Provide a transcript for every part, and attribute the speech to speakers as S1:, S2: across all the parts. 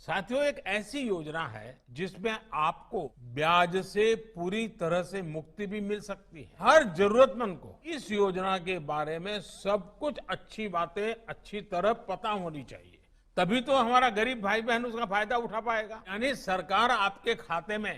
S1: साथियों, एक ऐसी योजना है जिसमें आपको ब्याज से पूरी तरह से मुक्ति भी मिल सकती है। हर जरूरतमंद को इस योजना के बारे में सब कुछ अच्छी बातें अच्छी तरह पता होनी चाहिए। तभी तो हमारा गरीब भाई बहन उसका फायदा उठा पाएगा। यानी सरकार आपके खाते में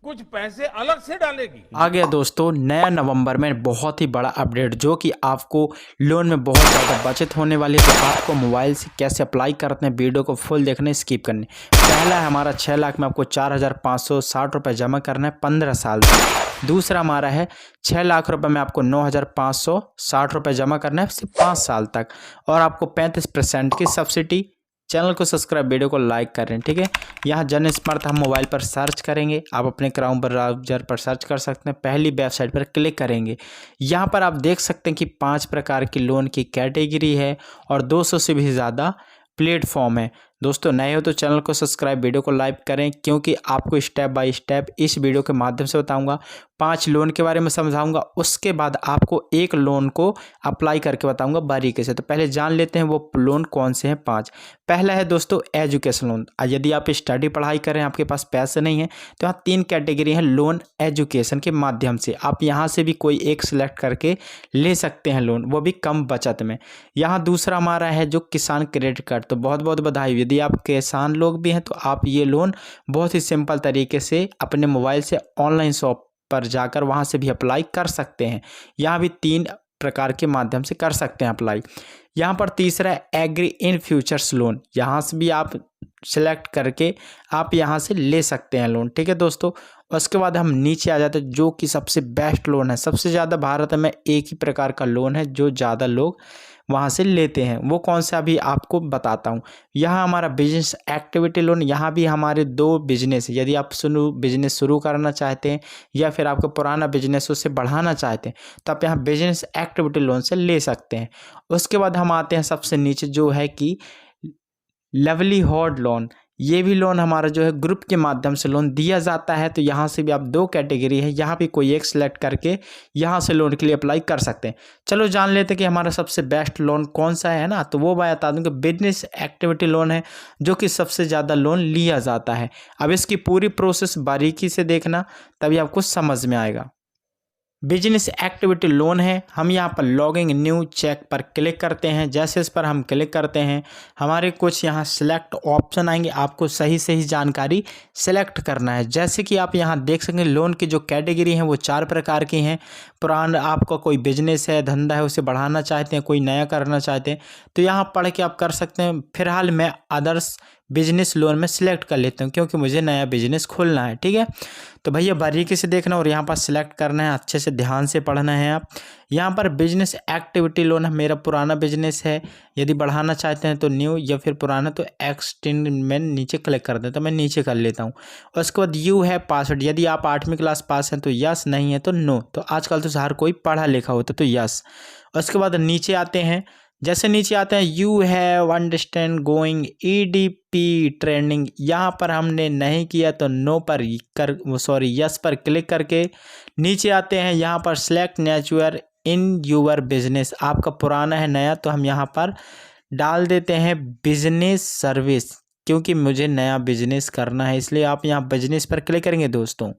S1: कुछ पैसे अलग से डालेगी।
S2: आ गया दोस्तों नया नवंबर में बहुत ही बड़ा अपडेट जो कि आपको लोन में बहुत ज़्यादा बचत होने वाली है। तो आपको मोबाइल से कैसे अप्लाई करते हैं, वीडियो को फुल देखने स्किप करने। पहला है हमारा 6 लाख में आपको 4,560 रुपये जमा करना है 15 साल तक। दूसरा हमारा है 6 लाख रुपए में आपको 9,560 रुपये जमा करना है सिर्फ 5 साल तक, और आपको 35% की सब्सिडी। चैनल को सब्सक्राइब, वीडियो को लाइक करें, ठीक है। यहाँ जन स्मार्ट हम मोबाइल पर सर्च करेंगे, आप अपने क्राउन ब्राउजर पर सर्च कर सकते हैं। पहली वेबसाइट पर क्लिक करेंगे, यहाँ पर आप देख सकते हैं कि 5 प्रकार की लोन की कैटेगरी है और 200 से भी ज़्यादा प्लेटफॉर्म है। दोस्तों नए हो तो चैनल को सब्सक्राइब, वीडियो को लाइक करें, क्योंकि आपको स्टेप बाय स्टेप इस वीडियो के माध्यम से बताऊंगा। 5 लोन के बारे में समझाऊंगा, उसके बाद आपको एक लोन को अप्लाई करके बताऊंगा बारीकी से। तो पहले जान लेते हैं वो लोन कौन से हैं 5। पहला है दोस्तों एजुकेशन लोन। यदि आप स्टडी पढ़ाई करें, आपके पास पैसे नहीं है, तो यहाँ 3 कैटेगरी है लोन एजुकेशन के माध्यम से। आप यहाँ से भी कोई एक सिलेक्ट करके ले सकते हैं लोन, वो भी कम बचत में। यहाँ दूसरा हमारा है जो किसान क्रेडिट कार्ड। तो बहुत बहुत बधाई, यदि आप किसान लोग भी हैं तो आप ये लोन बहुत ही सिंपल तरीके से अपने मोबाइल से ऑनलाइन शॉप पर जाकर वहां से भी अप्लाई कर सकते हैं। यहाँ भी 3 प्रकार के माध्यम से कर सकते हैं अप्लाई। यहाँ पर तीसरा है एग्री इन फ्यूचर्स लोन। यहाँ से भी आप सिलेक्ट करके आप यहाँ से ले सकते हैं लोन, ठीक है दोस्तों। उसके बाद हम नीचे आ जाते हैं जो कि सबसे बेस्ट लोन है। सबसे ज़्यादा भारत में एक ही प्रकार का लोन है जो ज़्यादा लोग वहाँ से लेते हैं, वो कौन सा अभी आपको बताता हूँ। यहाँ हमारा बिजनेस एक्टिविटी लोन। यहाँ भी हमारे 2 बिजनेस, यदि आप बिजनेस शुरू करना चाहते हैं या फिर आपका पुराना बिजनेस उसे बढ़ाना चाहते हैं, तो आप यहाँ बिजनेस एक्टिविटी लोन से ले सकते हैं। उसके बाद हम आते हैं सबसे नीचे जो है कि लाइवलीहुड लोन। ये भी लोन हमारा जो है ग्रुप के माध्यम से लोन दिया जाता है। तो यहाँ से भी आप 2 कैटेगरी है, यहाँ भी कोई एक सिलेक्ट करके यहाँ से लोन के लिए अप्लाई कर सकते हैं। चलो जान लेते हैं कि हमारा सबसे बेस्ट लोन कौन सा है ना। तो वो मैं बता दूँ कि बिजनेस एक्टिविटी लोन है, जो कि सबसे ज़्यादा लोन लिया जाता है। अब इसकी पूरी प्रोसेस बारीकी से देखना, तभी आपको समझ में आएगा। बिजनेस एक्टिविटी लोन है, हम यहाँ पर लॉगिंग न्यू चेक पर क्लिक करते हैं। जैसे इस पर हम क्लिक करते हैं, हमारे कुछ यहाँ सिलेक्ट ऑप्शन आएंगे, आपको सही सही जानकारी सिलेक्ट करना है। जैसे कि आप यहाँ देख सकेंगे लोन की जो कैटेगरी हैं वो 4 प्रकार की हैं। पुराना आपका कोई बिजनेस है, धंधा है, उसे बढ़ाना चाहते हैं, कोई नया करना चाहते हैं, तो यहाँ पढ़ के आप कर सकते हैं। फिलहाल मैं अदर्स बिजनेस लोन में सिलेक्ट कर लेता हूँ, क्योंकि मुझे नया बिजनेस खोलना है, ठीक है। तो भैया बारीकी से देखना और यहाँ पर सिलेक्ट करना है, अच्छे से ध्यान से पढ़ना है आप। यहाँ पर बिजनेस एक्टिविटी लोन है, मेरा पुराना बिजनेस है, यदि बढ़ाना चाहते हैं तो न्यू, या फिर पुराना तो एक्सटेंड में नीचे क्लिक कर देता हूँ, मैं नीचे कर लेता हूँ। उसके बाद यू है पासवर्ड। यदि आप 8वीं क्लास पास हैं तो यस, नहीं है तो नो। तो आजकल तो हर कोई पढ़ा लिखा होता तो यस। उसके बाद नीचे आते हैं, जैसे नीचे आते हैं you have understand going EDP training, यहाँ पर हमने नहीं किया तो नो पर यस पर क्लिक करके नीचे आते हैं। यहाँ पर सिलेक्ट नेचुअर इन यूर बिजनेस, आपका पुराना है नया, तो हम यहाँ पर डाल देते हैं बिजनेस सर्विस, क्योंकि मुझे नया बिजनेस करना है, इसलिए आप यहाँ बिजनेस पर क्लिक करेंगे दोस्तों।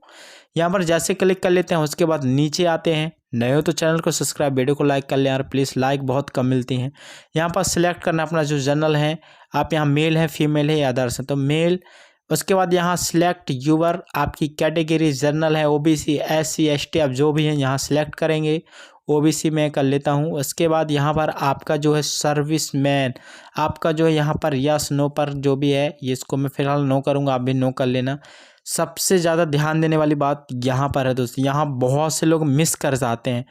S2: यहाँ पर जैसे क्लिक कर लेते हैं, उसके बाद नीचे आते हैं। नए हो तो चैनल को सब्सक्राइब, वीडियो को लाइक कर लें यार प्लीज़, लाइक बहुत कम मिलती हैं। यहाँ पर सिलेक्ट करना अपना जो जनरल है, आप यहाँ मेल है, फीमेल है या अदर्स है, तो मेल। उसके बाद यहाँ सिलेक्ट यूवर, आपकी कैटेगरी जनरल है, OBC SC ST, आप जो भी हैं यहाँ सिलेक्ट करेंगे। OBC में कर लेता हूँ। उसके बाद यहाँ पर आपका जो है सर्विस मैन, आपका जो है यहाँ पर यस नो पर जो भी है, ये इसको मैं फिलहाल नो करूँगा, आप भी नो कर लेना। सबसे ज़्यादा ध्यान देने वाली बात यहाँ पर है दोस्तों, यहाँ बहुत से लोग मिस कर जाते हैं।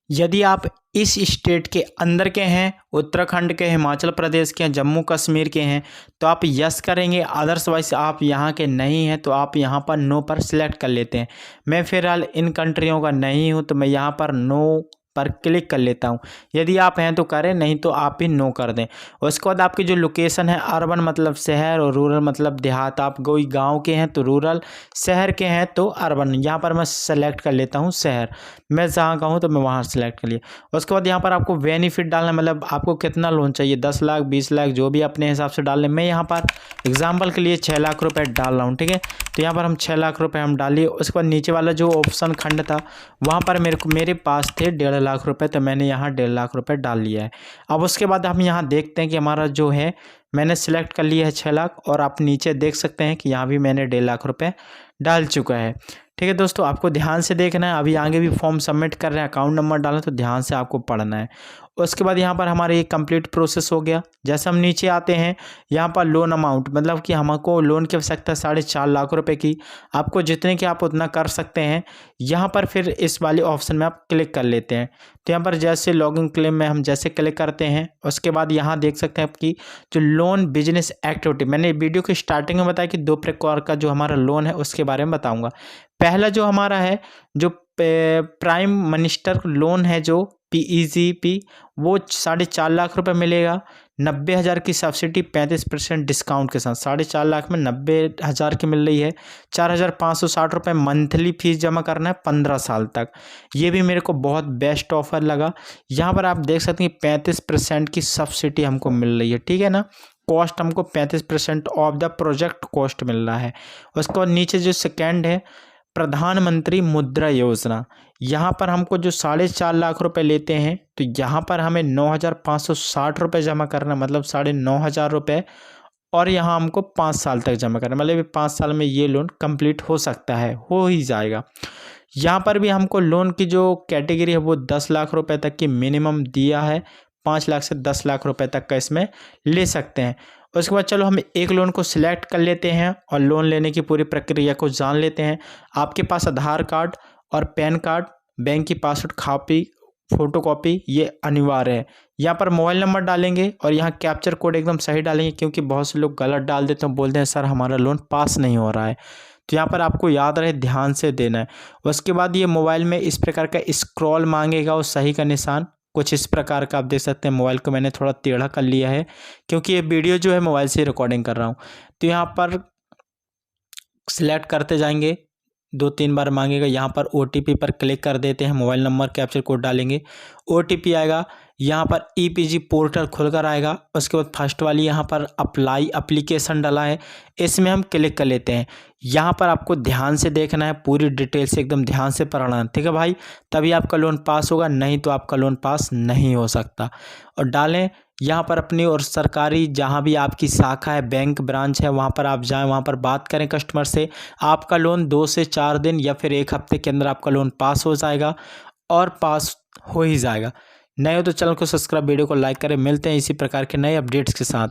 S2: यदि आप इस स्टेट के अंदर के हैं, उत्तराखंड के, हिमाचल प्रदेश के हैं, जम्मू कश्मीर के हैं, तो आप यस करेंगे। अदर्सवाइज आप यहाँ के नहीं हैं तो आप यहाँ पर नो पर सिलेक्ट कर लेते हैं। मैं फिलहाल इन कंट्रियों का नहीं हूँ, तो मैं यहाँ पर नो पर क्लिक कर लेता हूँ। यदि आप हैं तो करें, नहीं तो आप भी नो कर दें। उसके बाद आपकी जो लोकेशन है, अर्बन मतलब शहर और रूरल मतलब देहात। आप कोई गांव के हैं तो रूरल, शहर के हैं तो अर्बन। यहाँ पर मैं सेलेक्ट कर लेता हूँ शहर, मैं जहाँ का हूँ तो मैं वहाँ सेलेक्ट कर लिया। उसके बाद यहाँ पर आपको बेनिफिट डालना, मतलब आपको कितना लोन चाहिए, 10 लाख 20 लाख जो भी अपने हिसाब से डाल लें। मैं यहाँ पर एग्जाम्पल के लिए 6 लाख रुपये डाल रहा हूँ, ठीक है। तो यहाँ पर हम 6 लाख रुपये हम डालिए। उसके बाद नीचे वाला जो ऑप्शन खंड था वहाँ पर मेरे पास थे 1.5 लाख रुपए, तो मैंने यहाँ 1.5 लाख रुपए डाल लिया है। अब उसके बाद हम यहाँ देखते हैं कि हमारा जो है मैंने सेलेक्ट कर लिया है 6 लाख, और आप नीचे देख सकते हैं कि यहाँ भी मैंने 1.5 लाख रुपए डाल चुका है। ठीक है दोस्तों, आपको ध्यान से देखना है। अभी आगे भी फॉर्म सबमिट कर रहे हैं, अकाउंट नंबर डालना, तो ध्यान से आपको पढ़ना है। उसके बाद यहाँ पर हमारा ये कंप्लीट प्रोसेस हो गया। जैसे हम नीचे आते हैं, यहाँ पर लोन अमाउंट, मतलब कि हमको लोन की आवश्यकता है 4.5 लाख रुपए की। आपको जितने की आप उतना कर सकते हैं। यहाँ पर फिर इस वाले ऑप्शन में आप क्लिक कर लेते हैं। तो यहाँ पर जैसे लॉगिन क्लेम में हम जैसे क्लिक करते हैं, उसके बाद यहाँ देख सकते हैं आपकी जो लोन बिजनेस एक्टिविटी, मैंने वीडियो की स्टार्टिंग में बताया कि 2 प्रकार का जो हमारा लोन है उसके बारे में बताऊँगा। पहला जो हमारा है, जो प्राइम मिनिस्टर लोन है, जो PEGP, वो 4.5 लाख रुपए मिलेगा। 90,000 की सब्सिडी 35% डिस्काउंट के साथ 4.5 लाख में 90,000 की मिल रही है। 4,560 रुपये मंथली फीस जमा करना है 15 साल तक। ये भी मेरे को बहुत बेस्ट ऑफर लगा। यहाँ पर आप देख सकते हैं 35% की सब्सिडी हमको मिल रही है, ठीक है ना। कॉस्ट हमको 35% ऑफ द प्रोजेक्ट कॉस्ट मिल रहा है। उसके बाद नीचे जो सेकेंड है, प्रधानमंत्री मुद्रा योजना, यहाँ पर हमको जो 4.5 लाख रुपए लेते हैं, तो यहाँ पर हमें 9,560 रुपये जमा करना, मतलब 9,500 रुपये, और यहाँ हमको 5 साल तक जमा करना, मतलब 5 साल में ये लोन कंप्लीट हो सकता है, हो ही जाएगा। यहाँ पर भी हमको लोन की जो कैटेगरी है वो 10 लाख रुपए तक की मिनिमम दिया है। 5 लाख से 10 लाख रुपए तक का इसमें ले सकते हैं। उसके बाद चलो हम एक लोन को सिलेक्ट कर लेते हैं और लोन लेने की पूरी प्रक्रिया को जान लेते हैं। आपके पास आधार कार्ड और पैन कार्ड, बैंक की पासबुक कॉपी, फोटोकॉपी ये अनिवार्य है। यहाँ पर मोबाइल नंबर डालेंगे और यहाँ कैप्चर कोड एकदम सही डालेंगे, क्योंकि बहुत से लोग गलत डाल देते हैं, बोलते हैं सर हमारा लोन पास नहीं हो रहा है। तो यहाँ पर आपको याद रहे, ध्यान से देना है। उसके बाद ये मोबाइल में इस प्रकार का स्क्रॉल मांगेगा और सही का निशान कुछ इस प्रकार का आप देख सकते हैं। मोबाइल को मैंने थोड़ा टेढ़ा कर लिया है, क्योंकि ये वीडियो जो है मोबाइल से रिकॉर्डिंग कर रहा हूँ। तो यहाँ पर सिलेक्ट करते जाएंगे, 2-3 बार मांगेगा। यहाँ पर OTP पर क्लिक कर देते हैं, मोबाइल नंबर कैप्चर कोड डालेंगे, OTP आएगा। यहाँ पर EPG पोर्टल खुलकर आएगा। उसके बाद फर्स्ट वाली यहाँ पर अप्लाई एप्लीकेशन डाला है, इसमें हम क्लिक कर लेते हैं। यहाँ पर आपको ध्यान से देखना है, पूरी डिटेल से एकदम ध्यान से पढ़ना है, ठीक है भाई, तभी आपका लोन पास होगा, नहीं तो आपका लोन पास नहीं हो सकता। और डालें यहाँ पर अपनी, और सरकारी जहाँ भी आपकी शाखा है, बैंक ब्रांच है, वहाँ पर आप जाएं, वहाँ पर बात करें कस्टमर से। आपका लोन 2 से 4 दिन या फिर 1 हफ्ते के अंदर आपका लोन पास हो जाएगा, और पास हो ही जाएगा। नए हो तो चैनल को सब्सक्राइब, वीडियो को लाइक करें। मिलते हैं इसी प्रकार के नए अपडेट्स के साथ।